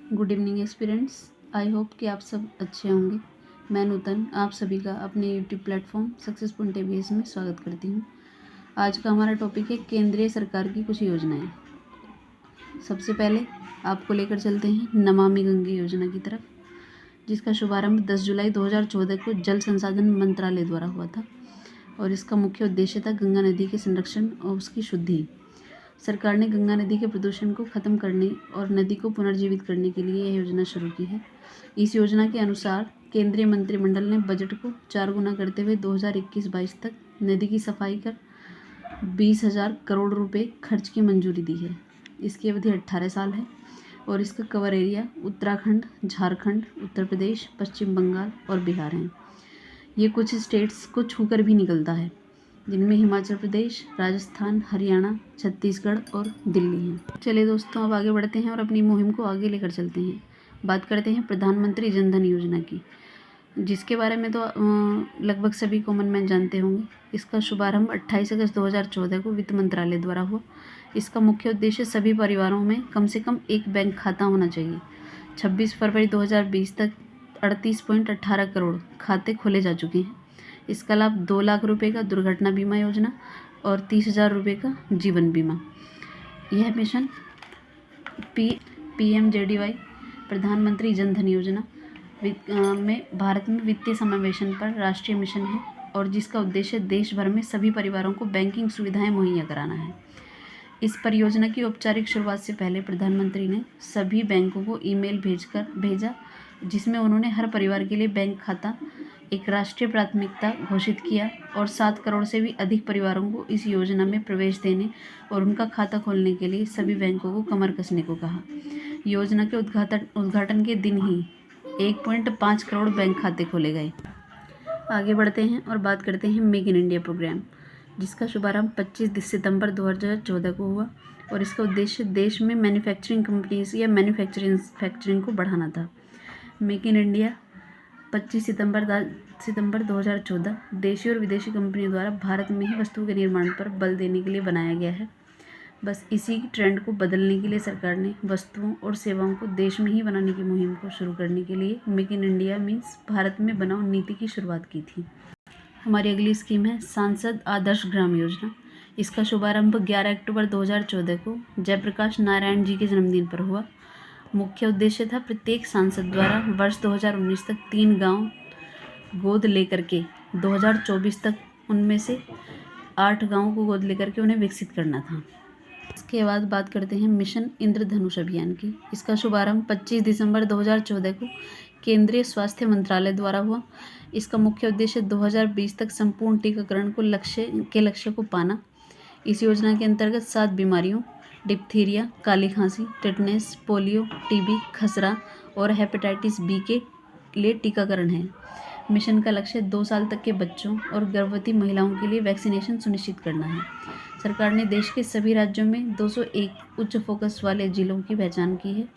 Good evening aspirants. I hope कि आप सब अच्छे होंगे। मैं नूतन आप सभी का अपने YouTube platform success point ABS में स्वागत करती हूँ। आज का हमारा टॉपिक है केंद्रीय सरकार की कुछ योजनाएं। सबसे पहले आपको लेकर चलते हैं नमामि गंगे योजना की तरफ, जिसका शुभारंभ 10 जुलाई 2014 को जल संसाधन मंत्रालय द्वारा हुआ था और इसका मुख्य उद्देश्य था गंगा नदी के संरक्षण और उसकी शुद्धि। सरकार ने गंगा नदी के प्रदूषण को खत्म करने और नदी को पुनर्जीवित करने के लिए यह योजना शुरू की है। इस योजना के अनुसार केंद्रीय मंत्रिमंडल ने बजट को 4 गुना करते हुए 2021-22 तक नदी की सफाई कर 20,000 करोड़ रुपए खर्च की मंजूरी दी है। इसकी अवधि 18 साल है और इसका कवर एरिया उत्तराखंड, झारखंड, उत्तर प्रदेश, पश्चिम बंगाल और बिहार हैं। ये कुछ स्टेट्स को छूकर भी निकलता है, जिनमें हिमाचल प्रदेश, राजस्थान, हरियाणा, छत्तीसगढ़ और दिल्ली हैं। चलिए दोस्तों, अब आगे बढ़ते हैं और अपनी मुहिम को आगे लेकर चलते हैं। बात करते हैं प्रधानमंत्री जन धन योजना की, जिसके बारे में तो लगभग सभी कॉमन मैन जानते होंगे। इसका शुभारंभ 28 अगस्त 2014 को वित्त मंत्रालय द्वारा हुआ। इसका मुख्य उद्देश्य सभी परिवारों में कम से कम एक बैंक खाता होना चाहिए। 26 फरवरी 2020 तक 38.18 करोड़ खाते खोले जा चुके हैं। इसका लाभ 2 लाख रुपए का दुर्घटना बीमा योजना और 30,000 रुपये का जीवन बीमा। यह मिशन PMJDY प्रधानमंत्री जन धन योजना में भारत में वित्तीय समावेशन पर राष्ट्रीय मिशन है और जिसका उद्देश्य देश भर में सभी परिवारों को बैंकिंग सुविधाएं मुहैया कराना है। इस परियोजना की औपचारिक शुरुआत से पहले प्रधानमंत्री ने सभी बैंकों को ईमेल भेजा, जिसमें उन्होंने हर परिवार के लिए बैंक खाता एक राष्ट्रीय प्राथमिकता घोषित किया और 7 करोड़ से भी अधिक परिवारों को इस योजना में प्रवेश देने और उनका खाता खोलने के लिए सभी बैंकों को कमर कसने को कहा। योजना के उद्घाटन के दिन ही 1.5 करोड़ बैंक खाते खोले गए। आगे बढ़ते हैं और बात करते हैं मेक इन इंडिया प्रोग्राम, जिसका शुभारंभ 25 सितंबर 2014 को हुआ और इसका उद्देश्य देश में मैन्युफैक्चरिंग कंपनीज या मैन्युफैक्चरिंग को बढ़ाना था। मेक इन इंडिया 25 सितंबर 2014 देशी और विदेशी कंपनियों द्वारा भारत में ही वस्तुओं के निर्माण पर बल देने के लिए बनाया गया है। बस इसी ट्रेंड को बदलने के लिए सरकार ने वस्तुओं और सेवाओं को देश में ही बनाने की मुहिम को शुरू करने के लिए make in India means Bharat में बनाओ नीति की शुरुआत की थी। हमारी अगली स्कीम है सांसद आदर्श ग्राम योजना। इसका शुभारंभ 11 अक्टूबर 2014 को जयप्रकाश नारायण जी के जन्मदिन पर हुआ। मुख्य उद्देश्य था प्रत्येक सांसद द्वारा वर्ष 2019 तक 3 गांव गोद लेकर के 2024 तक उनमें से 8 गांवों को गोद लेकर के उन्हें विकसित करना था। इसके बाद बात करते हैं मिशन इंद्रधनुष अभियान की। इसका शुभारंभ 25 दिसंबर 2014 को केंद्रीय स्वास्थ्य मंत्रालय द्वारा हुआ। इसका मुख्य उद्देश्य 2020 तक संपूर्ण टीकाकरण को लक्ष्य को पाना। इस योजना के अंतर्गत 7 बीमारियों डिप्थीरिया, काली खांसी, टेटनस, पोलियो, टीबी, खसरा और हेपेटाइटिस बी के लिए टीकाकरण है। मिशन का लक्ष्य 2 साल तक के बच्चों और गर्भवती महिलाओं के लिए वैक्सीनेशन सुनिश्चित करना है। सरकार ने देश के सभी राज्यों में 201 उच्च फोकस वाले जिलों की पहचान की है,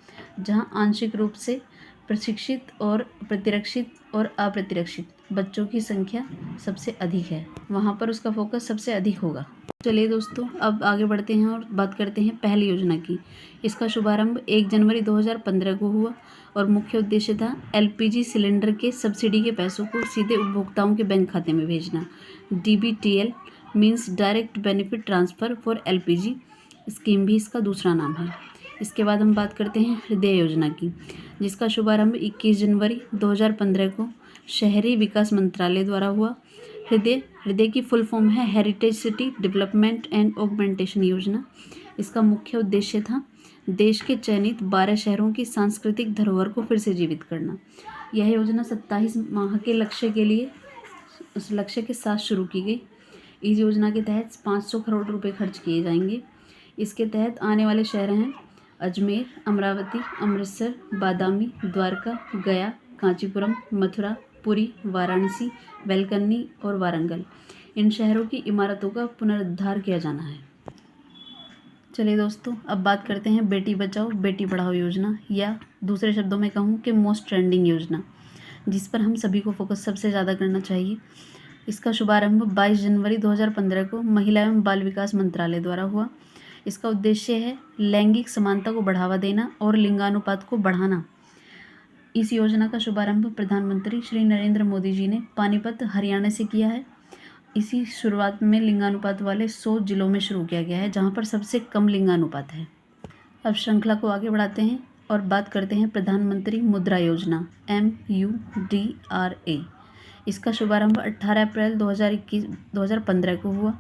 जहां आंशिक रूप से प्रशिक्षित और प्रतिरक्षित और अप्रतिरक्षित बच्चों की संख्या सबसे अधिक है, वहां पर उसका फोकस सबसे अधिक होगा। चलिए दोस्तों, अब आगे बढ़ते हैं और बात करते हैं पहली योजना की। इसका शुभारंभ 1 जनवरी 2015 को हुआ और मुख्य उद्देश्य था LPG सिलेंडर के सब्सिडी के पैसों को सीधे उपभोक्ताओं के बैंक खाते में भेजना। DBTL means direct benefit transfer for LPG scheme भी इसका दूसरा नाम है। इसके बाद हम बात करते हैं हृदय योजना की, जिसका शुभारंभ 21 जनवरी 2015 को शहरी विकास मंत्रालय द्वारा हुआ। हृदय की फुल फॉर्म है heritage city development and augmentation योजना। इसका मुख्य उद्देश्य था देश के चयनित 12 शहरों की सांस्कृतिक धरोहर को फिर से जीवित करना। यह योजना 27 माह के लक्ष्य के साथ शुरू की गई। इस योजना के तहत 500 करोड़ रुपए खर्च किए जाएंगे। इसके तहत आने वाले शहर हैं अजमेर, अमरावती, अमृतसर, बादामी, द्वारका, गया, कांचीपुरम, मथुरा, पुरी, वाराणसी, वेलकन्नी और वारंगल। इन शहरों की इमारतों का पुनरुद्धार किया जाना है। चलिए दोस्तों, अब बात करते हैं बेटी बचाओ बेटी पढ़ाओ योजना, या दूसरे शब्दों में कहूँ कि मोस्ट ट्रेंडिंग योजना, जिस पर हम सभी को फोकस सबसे ज़्यादा करना चाहिए। इसका शुभारंभ 22 जनवरी 2015 को महिला एवं बाल विकास मंत्रालय द्वारा हुआ। इसका उद्देश्य है लैंगिक समानता को बढ़ावा देना और लिंगानुपात को बढ़ाना। इस योजना का शुभारंभ प्रधानमंत्री श्री नरेंद्र मोदी जी ने पानीपत, हरियाणा से किया है। इसी शुरुआत में लिंगानुपात वाले 100 जिलों में शुरू किया गया है, जहां पर सबसे कम लिंगानुपात है। अब श्रृंखला को आगे बढ़ाते हैं और बात करते हैं प्रधानमंत्री मुद्रा योजना MUDRA। इसका शुभारंभ 18 अप्रैल 2015 को हुआ।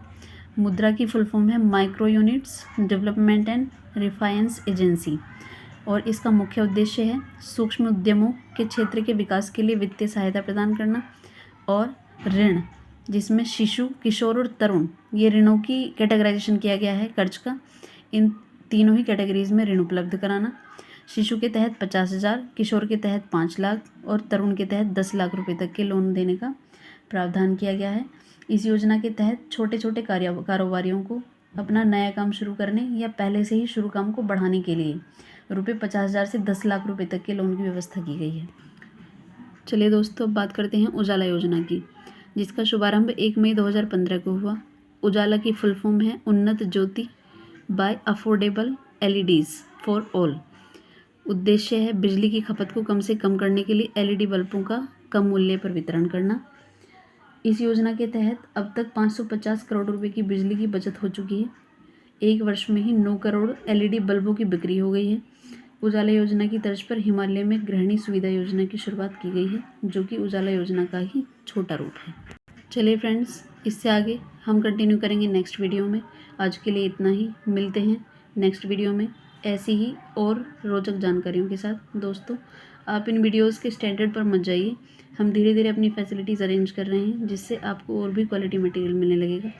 मुद्रा की फुल फॉर्म है micro units development and refinance agency और इसका मुख्य उद्देश्य है सूक्ष्म उद्यमों के क्षेत्र के विकास के लिए वित्तीय सहायता प्रदान करना और ऋण, जिसमें शिशु, किशोर और तरुण, ये ऋणों की कैटेगराइजेशन किया गया है कर्ज का। इन तीनों ही कैटेगरीज में ऋण उपलब्ध कराना। शिशु के तहत 50,000, किशोर के तहत 5 लाख और तरुण के तहत 10 लाख रुपए तक के लोन देने का प्रावधान किया गया है। इस योजना के तहत छोटे छोटे कारोबारियों को अपना नया काम शुरू करने या पहले से ही शुरू काम को बढ़ाने के लिए रुपये 50,000 से 10 लाख रुपए तक के लोन की व्यवस्था की गई है। चलिए दोस्तों, अब बात करते हैं उजाला योजना की, जिसका शुभारंभ 1 मई 2015 को हुआ। उजाला की फुल फॉर्म है Unnat Jyoti by affordable LEDs for all. उद्देश्य है बिजली की खपत को कम से कम करने के लिए LED बल्बों का कम मूल्य पर वितरण करना। इस योजना के तहत अब तक 550 करोड़ रुपए की बिजली की बचत हो चुकी है। एक वर्ष में ही 9 करोड़ LED बल्बों की बिक्री हो गई है। उजाला योजना की तर्ज पर हिमालय में गृहिणी सुविधा योजना की शुरुआत की गई है, जो कि उजाला योजना का ही छोटा रूप है। चलिए फ्रेंड्स, इससे आगे हम कंटिन्यू करेंगे नेक्स्ट वीडियो में। आज के लिए इतना ही, मिलते हैं नेक्स्ट वीडियो में ऐसी ही और रोचक जानकारियों के साथ। दोस्तों, आप इन वीडियोस के स्टैंडर्ड पर मत जाइए, हम धीरे धीरे अपनी फैसिलिटीज़ अरेंज कर रहे हैं, जिससे आपको और भी क्वालिटी मटेरियल मिलने लगेगा।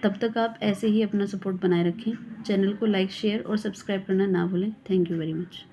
तब तक आप ऐसे ही अपना सपोर्ट बनाए रखें। चैनल को लाइक, शेयर और सब्सक्राइब करना ना भूलें। Thank you very much.